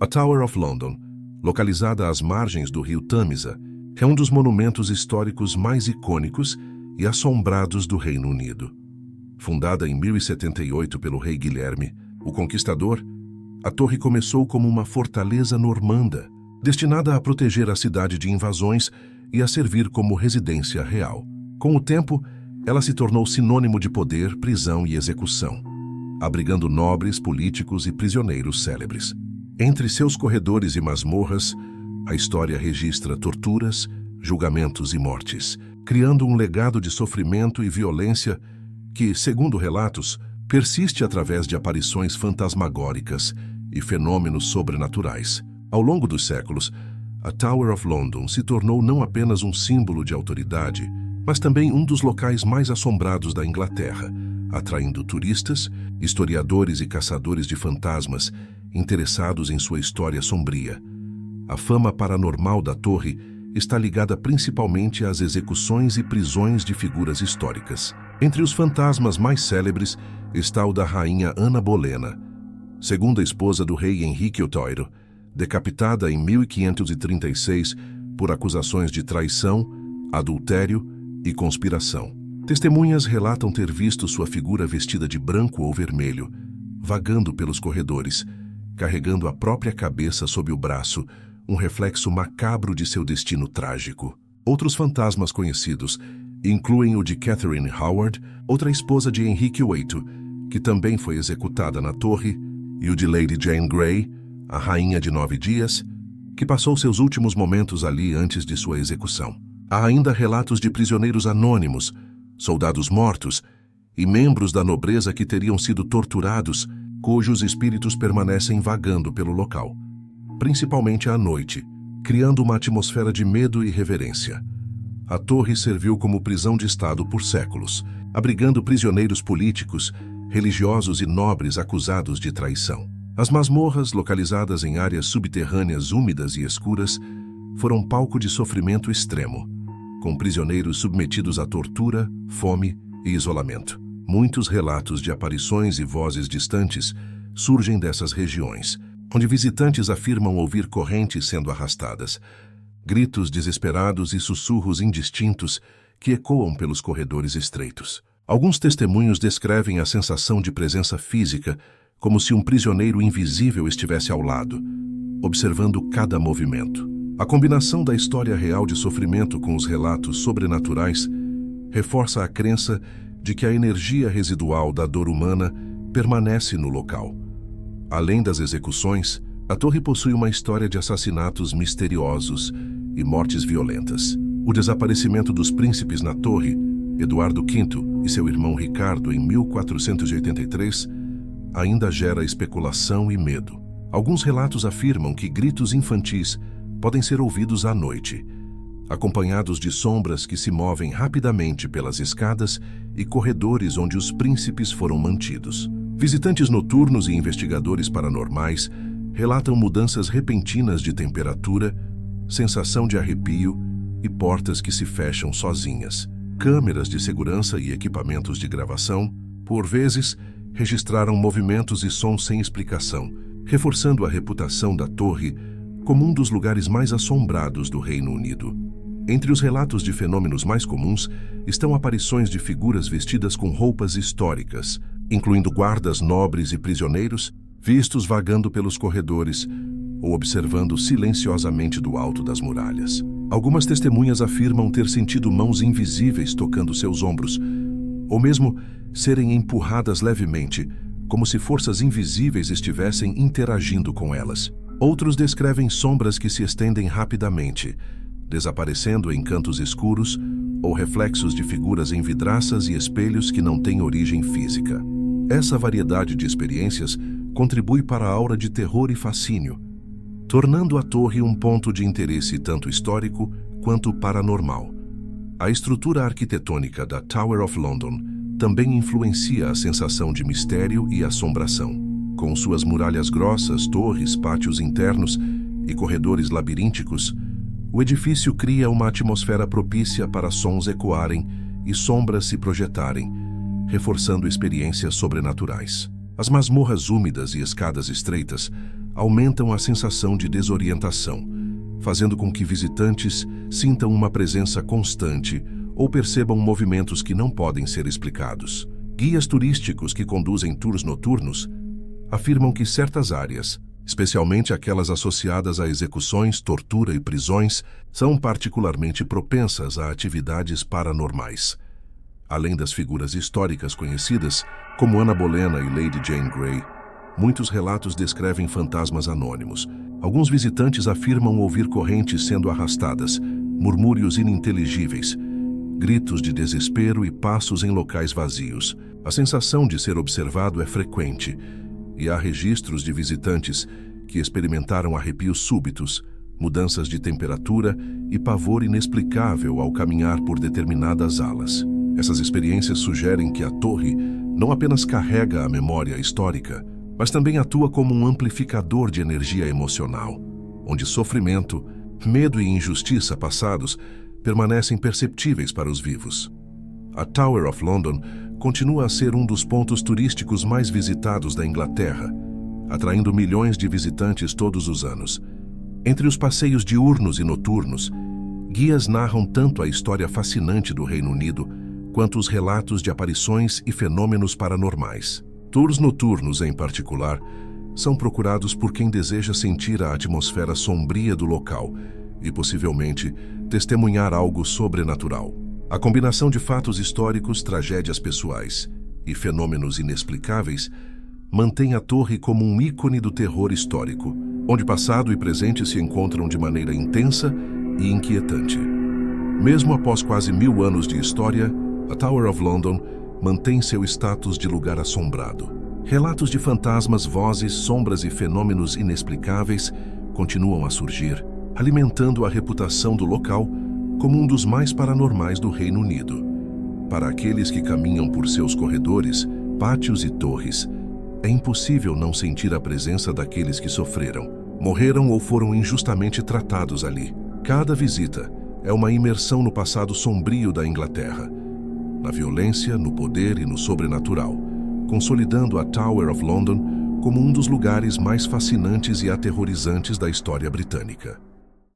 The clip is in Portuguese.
A Tower of London, localizada às margens do rio Tâmisa, é um dos monumentos históricos mais icônicos e assombrados do Reino Unido. Fundada em 1078 pelo rei Guilherme, o Conquistador, a torre começou como uma fortaleza normanda, destinada a proteger a cidade de invasões e a servir como residência real. Com o tempo, ela se tornou sinônimo de poder, prisão e execução, abrigando nobres, políticos e prisioneiros célebres. Entre seus corredores e masmorras, a história registra torturas, julgamentos e mortes, criando um legado de sofrimento e violência que, segundo relatos, persiste através de aparições fantasmagóricas e fenômenos sobrenaturais. Ao longo dos séculos, a Tower of London se tornou não apenas um símbolo de autoridade, mas também um dos locais mais assombrados da Inglaterra, atraindo turistas, historiadores e caçadores de fantasmas interessados em sua história sombria. A fama paranormal da torre está ligada principalmente às execuções e prisões de figuras históricas. Entre os fantasmas mais célebres está o da rainha Ana Bolena, segunda esposa do rei Henrique III, decapitada em 1536 por acusações de traição, adultério e conspiração. Testemunhas relatam ter visto sua figura vestida de branco ou vermelho, vagando pelos corredores, carregando a própria cabeça sob o braço, um reflexo macabro de seu destino trágico. Outros fantasmas conhecidos incluem o de Catherine Howard, outra esposa de Henrique VIII, que também foi executada na torre, e o de Lady Jane Grey, a rainha de 9 dias, que passou seus últimos momentos ali antes de sua execução. Há ainda relatos de prisioneiros anônimos, soldados mortos e membros da nobreza que teriam sido torturados, cujos espíritos permanecem vagando pelo local, principalmente à noite, criando uma atmosfera de medo e reverência. A torre serviu como prisão de Estado por séculos, abrigando prisioneiros políticos, religiosos e nobres acusados de traição. As masmorras, localizadas em áreas subterrâneas úmidas e escuras, foram palco de sofrimento extremo, com prisioneiros submetidos à tortura, fome e isolamento. Muitos relatos de aparições e vozes distantes surgem dessas regiões, onde visitantes afirmam ouvir correntes sendo arrastadas, gritos desesperados e sussurros indistintos que ecoam pelos corredores estreitos. Alguns testemunhos descrevem a sensação de presença física como se um prisioneiro invisível estivesse ao lado, observando cada movimento. A combinação da história real de sofrimento com os relatos sobrenaturais reforça a crença de que a energia residual da dor humana permanece no local. Além das execuções, a torre possui uma história de assassinatos misteriosos e mortes violentas. O desaparecimento dos príncipes na torre, Eduardo V e seu irmão Ricardo, em 1483, ainda gera especulação e medo. Alguns relatos afirmam que gritos infantis podem ser ouvidos à noite, acompanhados de sombras que se movem rapidamente pelas escadas e corredores onde os príncipes foram mantidos. Visitantes noturnos e investigadores paranormais relatam mudanças repentinas de temperatura, sensação de arrepio e portas que se fecham sozinhas. Câmeras de segurança e equipamentos de gravação, por vezes, registraram movimentos e sons sem explicação, reforçando a reputação da torre como um dos lugares mais assombrados do Reino Unido. Entre os relatos de fenômenos mais comuns estão aparições de figuras vestidas com roupas históricas, incluindo guardas nobres e prisioneiros, vistos vagando pelos corredores ou observando silenciosamente do alto das muralhas. Algumas testemunhas afirmam ter sentido mãos invisíveis tocando seus ombros, ou mesmo serem empurradas levemente, como se forças invisíveis estivessem interagindo com elas. Outros descrevem sombras que se estendem rapidamente, desaparecendo em cantos escuros ou reflexos de figuras em vidraças e espelhos que não têm origem física. Essa variedade de experiências contribui para a aura de terror e fascínio, tornando a torre um ponto de interesse tanto histórico quanto paranormal. A estrutura arquitetônica da Tower of London também influencia a sensação de mistério e assombração. Com suas muralhas grossas, torres, pátios internos e corredores labirínticos, o edifício cria uma atmosfera propícia para sons ecoarem e sombras se projetarem, reforçando experiências sobrenaturais. As masmorras úmidas e escadas estreitas aumentam a sensação de desorientação, fazendo com que visitantes sintam uma presença constante ou percebam movimentos que não podem ser explicados. Guias turísticos que conduzem tours noturnos afirmam que certas áreas, especialmente aquelas associadas a execuções, tortura e prisões, são particularmente propensas a atividades paranormais. Além das figuras históricas conhecidas, como Ana Bolena e Lady Jane Grey, muitos relatos descrevem fantasmas anônimos. Alguns visitantes afirmam ouvir correntes sendo arrastadas, murmúrios ininteligíveis, gritos de desespero e passos em locais vazios. A sensação de ser observado é frequente, e há registros de visitantes que experimentaram arrepios súbitos, mudanças de temperatura e pavor inexplicável ao caminhar por determinadas alas. Essas experiências sugerem que a torre não apenas carrega a memória histórica, mas também atua como um amplificador de energia emocional, onde sofrimento, medo e injustiça passados permanecem perceptíveis para os vivos. A Tower of London continua a ser um dos pontos turísticos mais visitados da Inglaterra, atraindo milhões de visitantes todos os anos. Entre os passeios diurnos e noturnos, guias narram tanto a história fascinante do Reino Unido quanto os relatos de aparições e fenômenos paranormais. Tours noturnos, em particular, são procurados por quem deseja sentir a atmosfera sombria do local e, possivelmente, testemunhar algo sobrenatural. A combinação de fatos históricos, tragédias pessoais e fenômenos inexplicáveis mantém a torre como um ícone do terror histórico, onde passado e presente se encontram de maneira intensa e inquietante. Mesmo após quase 1000 anos de história, a Tower of London mantém seu status de lugar assombrado. Relatos de fantasmas, vozes, sombras e fenômenos inexplicáveis continuam a surgir, alimentando a reputação do local como um dos mais paranormais do Reino Unido. Para aqueles que caminham por seus corredores, pátios e torres, é impossível não sentir a presença daqueles que sofreram, morreram ou foram injustamente tratados ali. Cada visita é uma imersão no passado sombrio da Inglaterra, na violência, no poder e no sobrenatural, consolidando a Tower of London como um dos lugares mais fascinantes e aterrorizantes da história britânica.